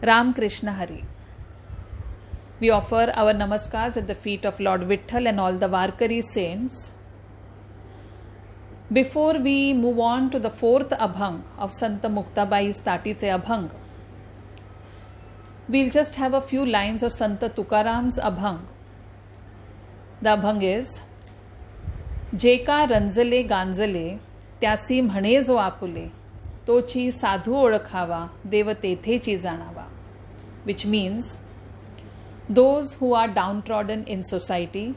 Ram Krishna Hari. We offer our namaskars at the feet of Lord Vitthal and all the Varkari saints. Before we move on to the fourth Abhang of Santa Muktabai's Tatiche Abhang, we'll just have a few lines of Santa Tukaram's Abhang. The Abhang is, जेका रंजले गांजले त्यासी म्हणे जो आपुले तोची साधू ओळखावा देव तेथेची जाणावा, which means those who are downtrodden in society,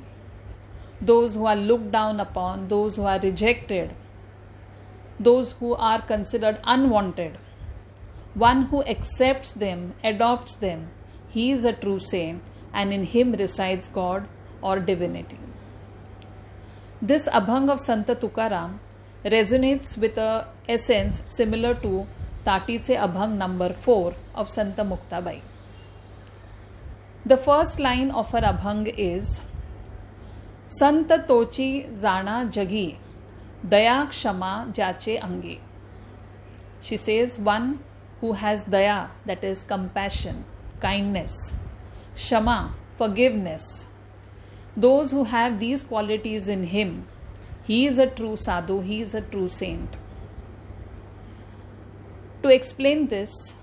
those who are looked down upon, those who are rejected, those who are considered unwanted, one who accepts them, adopts them, he is a true saint and in him resides God or divinity. This Abhang of Santa Tukaram resonates with a essence similar to Tatiche Abhang number 4 of Santa Muktabai. The first line of her Abhang is, संत तोची जाणा जगी दया क्षमा ज्याचे अंगी. She says, one who has daya, that is compassion, kindness, shama, forgiveness, those who have these qualities in him, he is a true sadhu, he is a true saint. To explain this,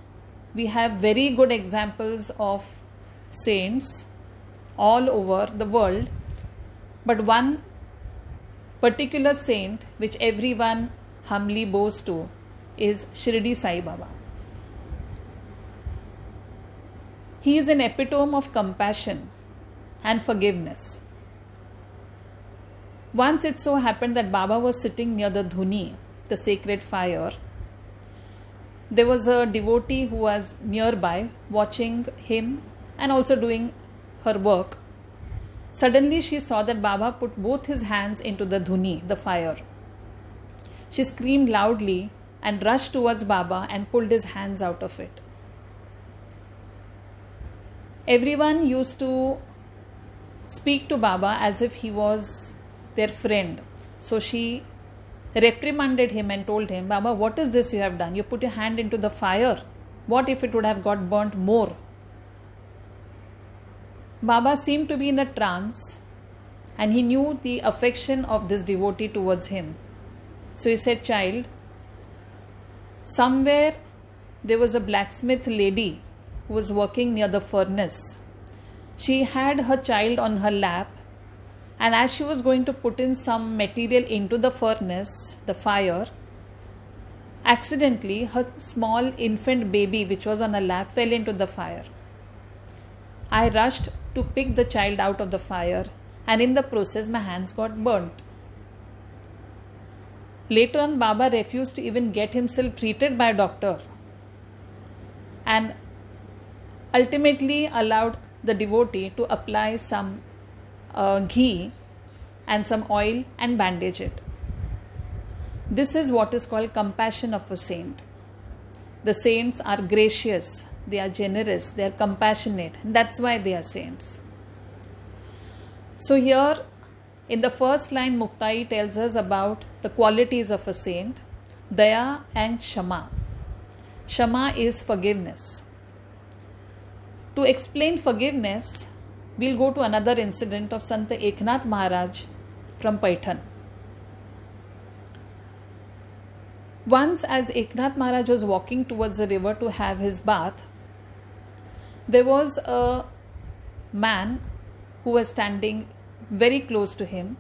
we have very good examples of saints all over the world, but one particular saint which everyone humbly bows to is Shirdi Sai Baba. He is an epitome of compassion and forgiveness. Once it so happened that Baba was sitting near the dhuni, the sacred fire. There was a devotee who was nearby watching him and also doing her work. Suddenly she saw that Baba put both his hands into the dhuni, the fire. She screamed loudly and rushed towards Baba and pulled his hands out of it. Everyone used to speak to Baba as if he was their friend. So she reprimanded him and told him, Baba, what is this you have done? You put your hand into the fire. What if it would have got burnt more? Baba seemed to be in a trance and he knew the affection of this devotee towards him. So he said, child, somewhere there was a blacksmith lady who was working near the furnace. She had her child on her lap, and as she was going to put in some material into the furnace, the fire, accidentally her small infant baby which was on her lap fell into the fire. I rushed to pick the child out of the fire, and in the process my hands got burnt. Later on, Baba refused to even get himself treated by a doctor and ultimately allowed the devotee to apply some ghee and some oil and bandage it. This is what is called compassion of a saint. The saints are gracious, they are generous, they are compassionate, and that's why they are saints. So here in the first line, Muktai tells us about the qualities of a saint, daya and shama. Shama is forgiveness. To explain forgiveness, we'll go to another incident of Sant Eknath Maharaj from Paithan. Once, as Eknath Maharaj was walking towards the river to have his bath, there was a man who was standing very close to him,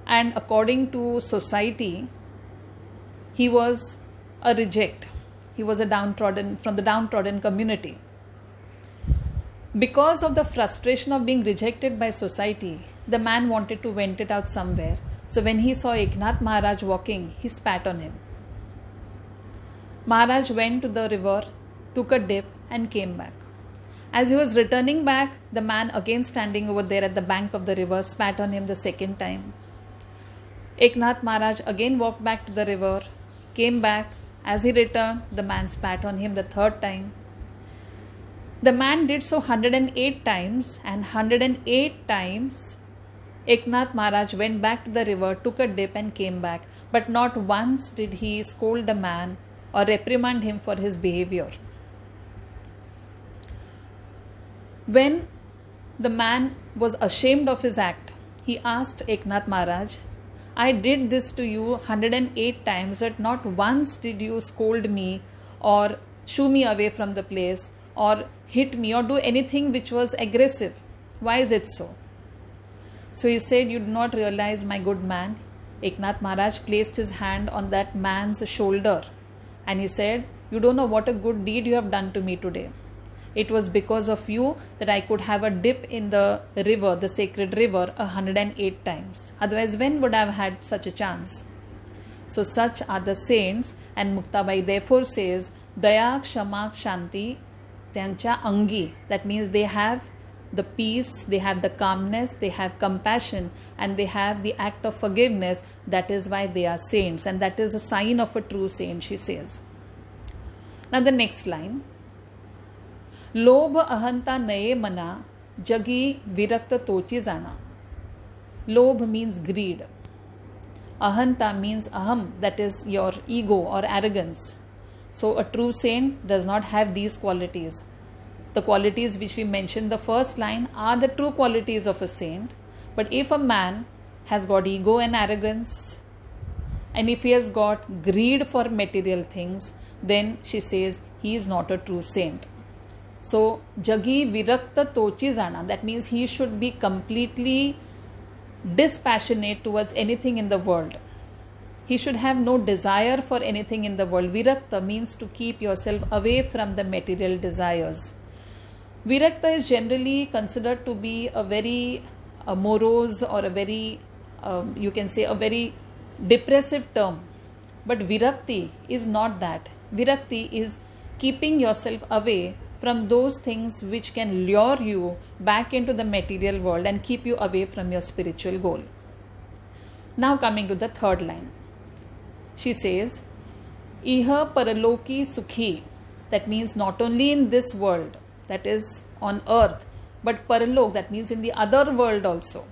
and according to society, he was a reject. He was a downtrodden, from the downtrodden community. Because of the frustration of being rejected by society, the man wanted to vent it out somewhere. So when he saw Eknath Maharaj walking, he spat on him. Maharaj went to the river, took a dip and came back. As he was returning back, the man again standing over there at the bank of the river spat on him the second time. Eknath Maharaj again walked back to the river, came back. As he returned, the man spat on him the third time. The man did so 108 times, and 108 times Eknath Maharaj went back to the river, took a dip and came back. But not once did he scold the man or reprimand him for his behavior. When the man was ashamed of his act, he asked Eknath Maharaj, I did this to you 108 times, but not once did you scold me or shoo me away from the place or hit me or do anything which was aggressive. Why is it so? So he said, you do not realize, my good man. Eknath Maharaj placed his hand on that man's shoulder and he said, you don't know what a good deed you have done to me today. It was because of you that I could have a dip in the river, the sacred river, 108 times. Otherwise, when would I have had such a chance? So such are the saints, and Muktabai therefore says, Daya, Kshama, Shanti, Tyancha Angi. That means they have the peace, they have the calmness, they have compassion, and they have the act of forgiveness. That is why they are saints, and that is a sign of a true saint, she says. Now the next line. लोभ अहंता नये मना जगी विरक्त तोची जाना. Lobh means greed. Ahanta means aham, that is your ego or arrogance. So a true saint does not have these qualities. The qualities which we mentioned in the first line are the true qualities of a saint. But if a man has got ego and arrogance, and if he has got greed for material things, then she says he is not a true saint. So, Jagi Virakta Tochi Jana, that means he should be completely dispassionate towards anything in the world. He should have no desire for anything in the world. Virakta means to keep yourself away from the material desires. Virakta is generally considered to be a very morose or a very, you can say, a very depressive term. But Virakti is not that. Virakti is keeping yourself away from those things which can lure you back into the material world and keep you away from your spiritual goal. Now coming to the third line. She says, Iha paraloki sukhi. That means not only in this world, that is on earth, but paralok, that means in the other world also.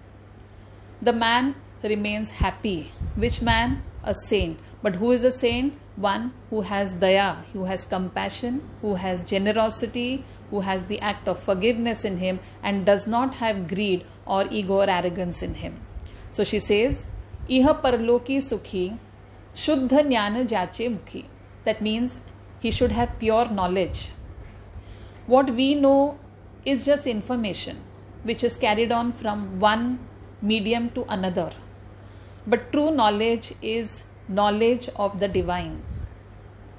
The man remains happy. Which man? A saint. But who is a saint? One who has daya, who has compassion, who has generosity, who has the act of forgiveness in him and does not have greed or ego or arrogance in him. So she says, Iha parloki sukhi, shuddha jnana jache mukhi. That means he should have pure knowledge. What we know is just information which is carried on from one medium to another. But true knowledge is knowledge of the divine,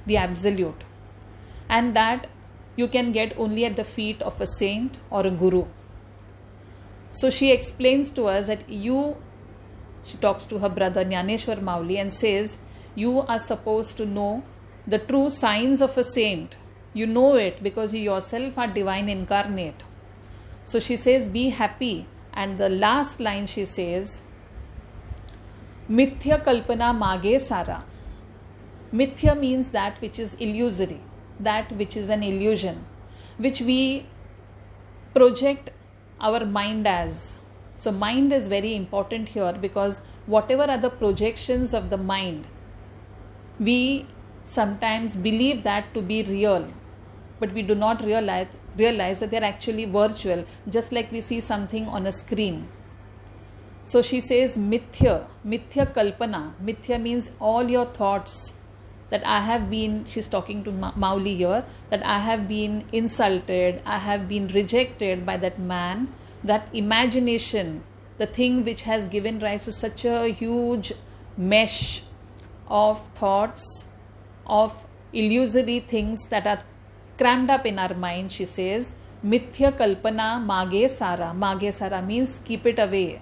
the absolute, and that you can get only at the feet of a saint or a guru. So she explains to us that she talks to her brother Jnaneshwar Mauli and says, you are supposed to know the true signs of a saint. You know it because you yourself are divine incarnate. So she says, be happy. And the last line she says, Mithya kalpana mage sara. Mithya means that which is illusory, that which is an illusion, which we project our mind as. So mind is very important here because whatever are the projections of the mind, we sometimes believe that to be real, but we do not realize that they are actually virtual, just like we see something on a screen. So she says mithya kalpana. Mithya means all your thoughts that I have been, she's talking to Mauli here, that I have been insulted, I have been rejected by that man. That imagination, the thing which has given rise to such a huge mesh of thoughts, of illusory things that are crammed up in our mind, she says, Mithya kalpana mage sara. Mage sara means keep it away.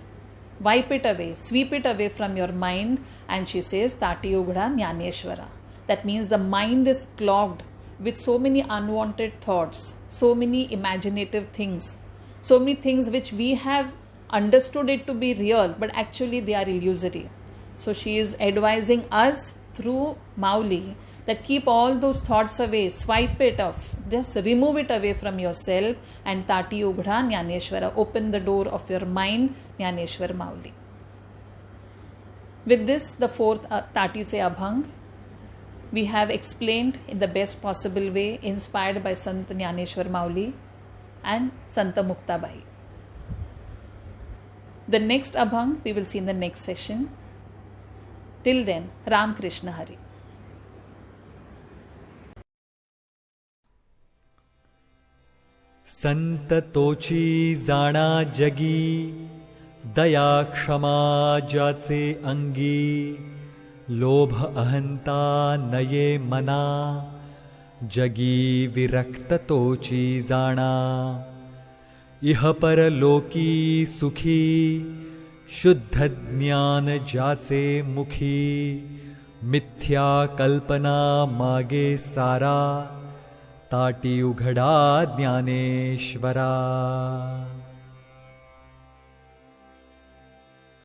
Wipe it away, sweep it away from your mind. And she says, Tati Ugda Jnaneshwara. That means the mind is clogged with so many unwanted thoughts, so many imaginative things, so many things which we have understood it to be real, but actually they are illusory. So she is advising us through Mauli that keep all those thoughts away, swipe it off, just remove it away from yourself, and Tati Ugda Jnaneshwara, open the door of your mind, Jnaneshwar Mauli. With this, the fourth Tati Se Abhang, we have explained in the best possible way, inspired by Sant Jnaneshwar Mauli. and Santa Muktabai. The next Abhang we will see in the next session. Till then, Ram Krishna Hari. संत तोची जाणा जगी, दया क्षमा ज्याचे अंगी, लोभ अहंता नये मना, जगी विरक्त तोची जाणा. इह परलोकी सुखी, शुद्ध ज्ञान ज्याचे मुखी, मिथ्या कल्पना मागे सारा, ताटी उघडा ज्ञानेश्वरा.